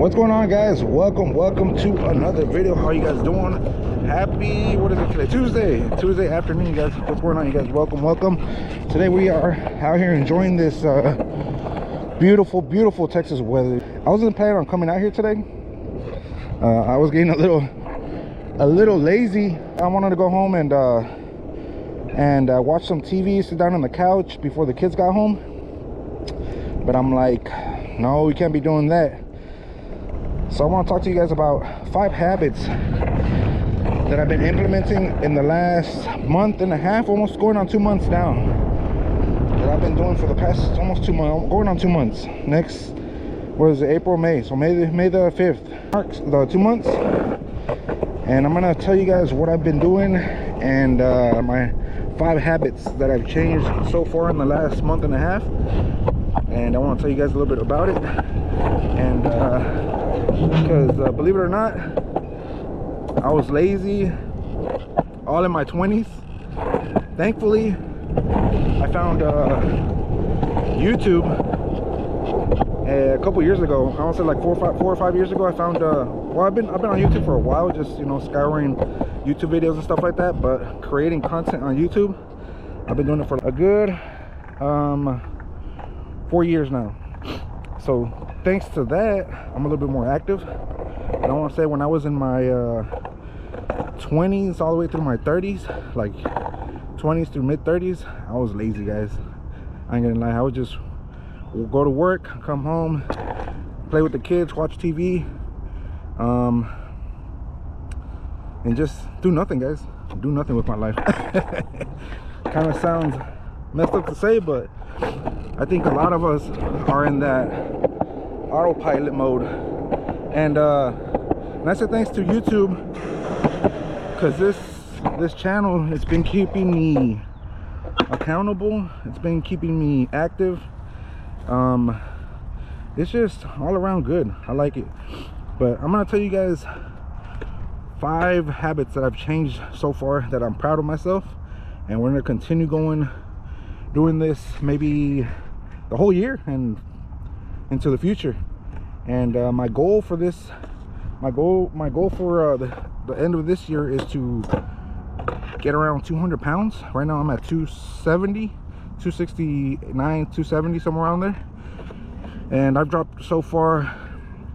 What's going on, guys? Welcome to another video. How you guys doing? Happy, what is it today? Tuesday afternoon, you guys. What's going on, you guys? Welcome. Today we are out here enjoying this beautiful Texas weather. I wasn't planning on coming out here today. I was getting a little lazy. I wanted to go home and watch some TV, sit down on the couch before the kids got home, but I'm like, no, we can't be doing that. So I want to talk to you guys about 5 habits that I've been implementing in the last month and a half, almost going on 2 months now, that I've been doing for the past almost 2 months, going on 2 months. Next, what is it, April, May, so May the 5th marks the 2 months. And I'm gonna tell you guys what I've been doing and my 5 habits that I've changed so far in the last month and a half. And I want to tell you guys a little bit about it. And because believe it or not, I was lazy all in my 20s. Thankfully, I found YouTube a couple years ago. I want to say like 4 or 5 years ago. I found well, I've been on YouTube for a while, just, you know, scouring YouTube videos and stuff like that, but creating content on YouTube, I've been doing it for a good 4 years now. So thanks to that, I'm a little bit more active. I don't want to say when I was in my 20s all the way through my 30s, like 20s through mid 30s, I was lazy, guys. I ain't gonna lie. I would just go to work, come home, play with the kids, watch TV, and just do nothing, guys. Do nothing with my life. Kind of sounds messed up to say, but I think a lot of us are in that autopilot mode. And I say thanks to YouTube, because this channel has been keeping me accountable. It's been keeping me active. It's just all around good. I like it. But I'm gonna tell you guys 5 habits that I've changed so far that I'm proud of myself, and we're gonna continue doing this maybe the whole year and into the future. And my goal for this, my goal for the end of this year is to get around 200 pounds. Right now I'm at 270, 269, 270, somewhere around there. And I've dropped so far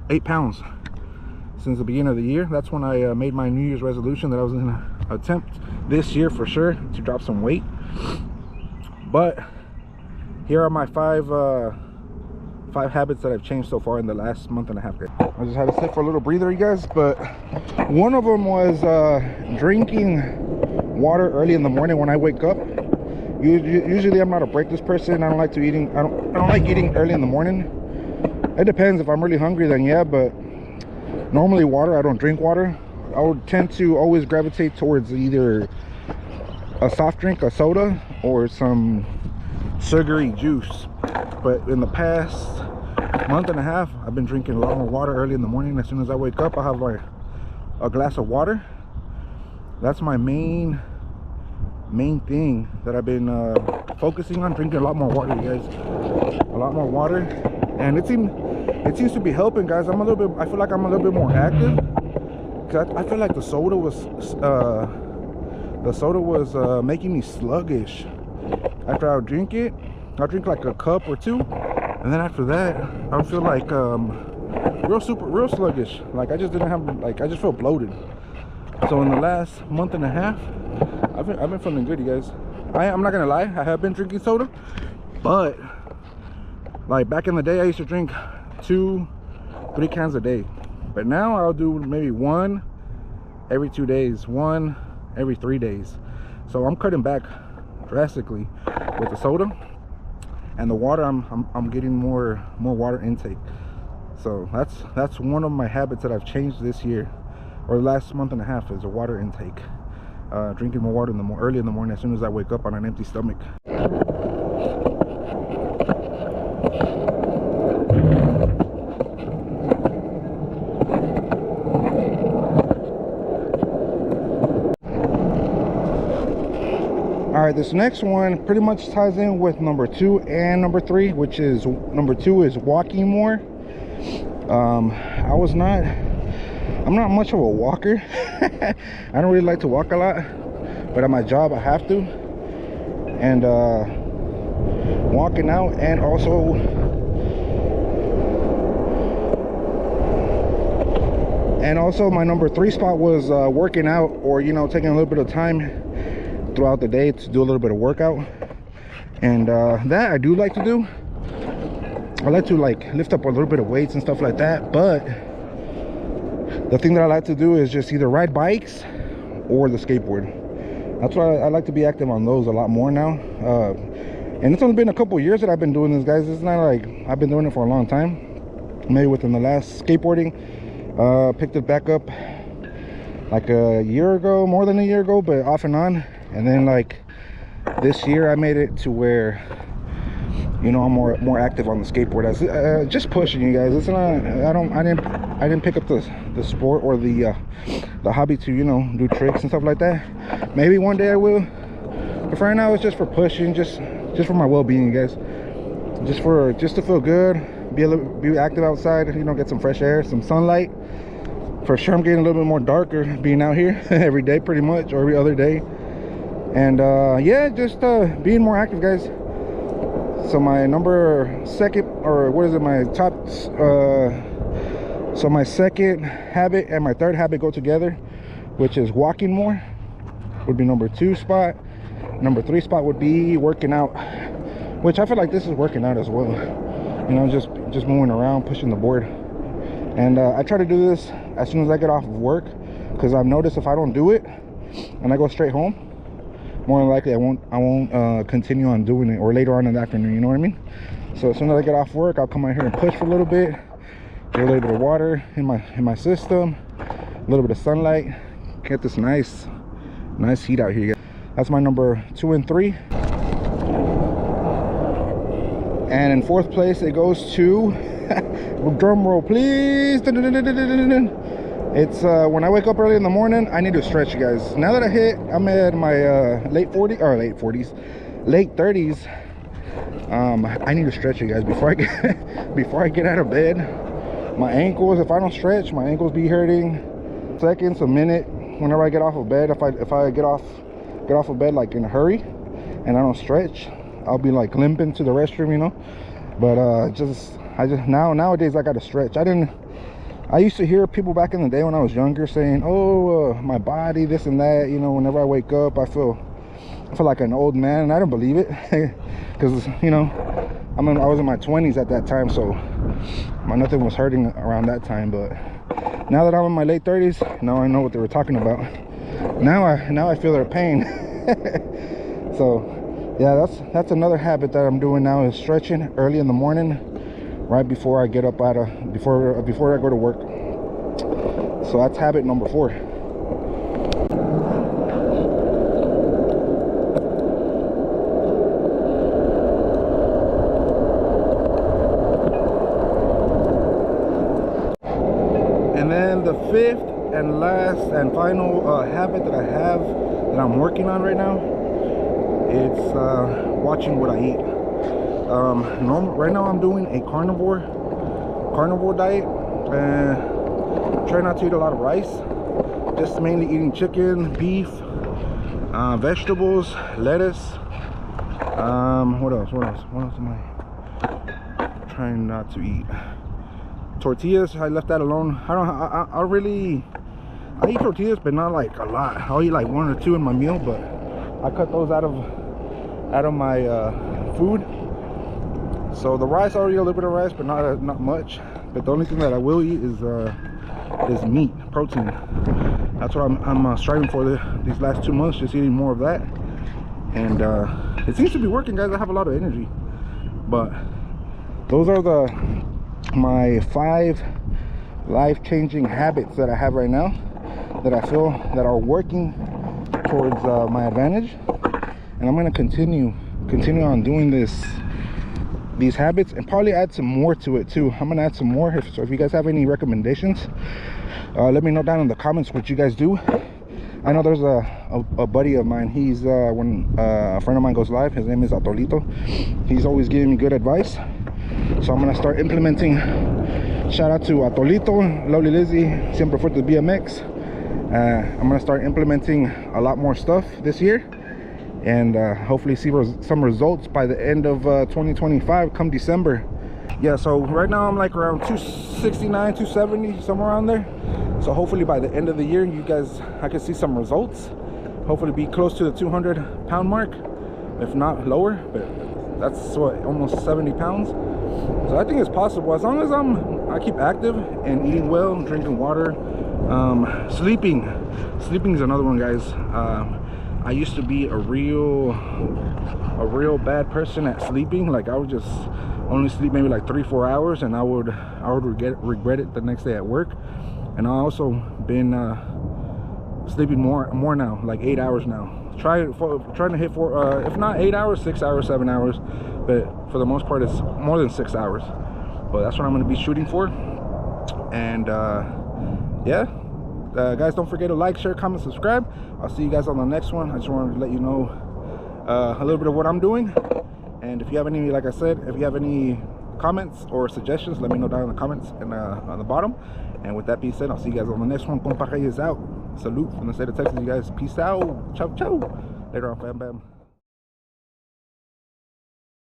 8 pounds since the beginning of the year. That's when I made my New Year's resolution that I was gonna attempt this year for sure to drop some weight. But here are my 5 habits that I've changed so far in the last month and a half. I just had to sit for a little breather, you guys. But one of them was drinking water early in the morning when I wake up. Usually I'm not a breakfast person. I don't like eating early in the morning. It depends. If I'm really hungry, then yeah, but normally water. I don't drink water. I would tend to always gravitate towards either a soft drink, a soda, or some sugary juice. But in the past month and a half, I've been drinking a lot more water early in the morning. As soon as I wake up, I have like a glass of water. That's my main thing that I've been focusing on, drinking a lot more water, you guys. A lot more water. And it seems to be helping, guys. I feel like I'm a little bit more active, because I feel like the soda was making me sluggish. After I would drink it, I'll drink like a cup or 2, and then after that I would feel like real sluggish. Like I just feel bloated. So in the last month and a half, I've been feeling good, you guys. I'm not gonna lie, I have been drinking soda, but like back in the day, I used to drink 2-3 cans a day. But now I'll do maybe 1 every 2 days, 1 every 3 days. So I'm cutting back drastically with the soda and the water. I'm getting more water intake. So that's one of my habits that I've changed this year, or the last month and a half, is a water intake. Drinking more water early in the morning as soon as I wake up on an empty stomach. All right, this next one pretty much ties in with number 2 and number 3, which is number 2 is walking more. I'm not much of a walker. I don't really like to walk a lot, but at my job I have to. And walking out, and also my number 3 spot was working out, or you know, taking a little bit of time throughout the day to do a little bit of workout. And that I do like to do. I like to like lift up a little bit of weights and stuff like that, but the thing that I like to do is just either ride bikes or the skateboard. That's why I like to be active on those a lot more now. And it's only been a couple years that I've been doing this, guys. It's not like I've been doing it for a long time. Maybe within the last skateboarding, picked it back up like a year ago, more than a year ago, but off and on. And then like this year I made it to where, you know, I'm more active on the skateboard. Just pushing, you guys. It's not, I didn't pick up the sport or the hobby to, you know, do tricks and stuff like that. Maybe one day I will, but for right now it's just for pushing, just for my well-being, you guys. Just to feel good, be active outside, you know, get some fresh air, some sunlight. For sure I'm getting a little bit more darker being out here every day pretty much, or every other day. And yeah, just being more active, guys. So my number 2nd, or what is it, my top, so my 2nd habit and my 3rd habit go together, which is walking more, would be number 2 spot. Number 3 spot would be working out, which I feel like this is working out as well. You know, just moving around, pushing the board. And I try to do this as soon as I get off of work, because I've noticed if I don't do it and I go straight home, more than likely I won't continue on doing it, or later on in the afternoon, you know what I mean? So as soon as I get off work, I'll come out here and push for a little bit, get a little bit of water in my system, a little bit of sunlight, get this nice heat out here. That's my number 2 and 3. And in 4th place it goes to drum roll please. It's when I wake up early in the morning, I need to stretch, you guys. Now that I'm at my late 30s, I need to stretch, you guys, before I get out of bed. My ankles, if I don't stretch, my ankles be hurting. Seconds, a minute, whenever I get off of bed. If I get off of bed like in a hurry and I don't stretch, I'll be like limping to the restroom, you know. But nowadays I gotta stretch. I used to hear people back in the day when I was younger saying, oh, my body, this and that, you know, whenever I wake up I feel like an old man, and I don't believe it. Because, you know, I was in my 20s at that time, so nothing was hurting around that time. But now that I'm in my late 30s, now I know what they were talking about. Now I feel their pain. So yeah, that's another habit that I'm doing now, is stretching early in the morning, right before I get up before I go to work. So that's habit number 4. And then the 5th and last and final habit that I have, that I'm working on right now, it's watching what I eat. Right now I'm doing a carnivore diet, and try not to eat a lot of rice, just mainly eating chicken, beef, vegetables, lettuce. What else am I trying not to eat? Tortillas, I left that alone. I eat tortillas, but not like a lot. I'll eat like 1 or 2 in my meal, but I cut those out of my food. So the rice, I'll eat a little bit of rice, but not much. But the only thing that I will eat is meat, protein. That's what I'm striving for these last 2 months, just eating more of that. And it seems to be working, guys. I have a lot of energy. But those are my 5 life-changing habits that I have right now, that I feel that are working towards my advantage. And I'm going to continue on doing these habits, and probably add some more to it too. I'm going to add some more. So if you guys have any recommendations, let me know down in the comments what you guys do. I know there's a buddy of mine. He's when a friend of mine goes live, his name is Atolito. He's always giving me good advice, so I'm going to start implementing Shout out to Atolito, Lovely Lizzie, Siempre Fuerte BMX. I'm gonna start implementing a lot more stuff this year, and hopefully see some results by the end of 2025 come December. Yeah, so right now I'm like around 269, 270, somewhere around there. So hopefully by the end of the year, you guys, I can see some results. Hopefully be close to the 200 pound mark, if not lower, but that's what, almost 70 pounds. So I think it's possible, as long as I keep active and eating well, drinking water, sleeping is another one, guys. I used to be a real bad person at sleeping. Like, I would just only sleep maybe like 3-4 hours, and I would regret it the next day at work. And I also been sleeping more now, like 8 hours now. Trying to hit if not 8 hours, 6 hours, 7 hours, but for the most part it's more than 6 hours. But that's what I'm going to be shooting for. And yeah, guys, don't forget to like, share, comment, subscribe. I'll see you guys on the next one. I just wanted to let you know a little bit of what I'm doing. And if you have any, like I said, if you have any comments or suggestions, let me know down in the comments and on the bottom. And with that being said, I'll see you guys on the next one. Compa Reyes out. Salute from the state of Texas, you guys. Peace out. Ciao, ciao. Later on, fam, bam.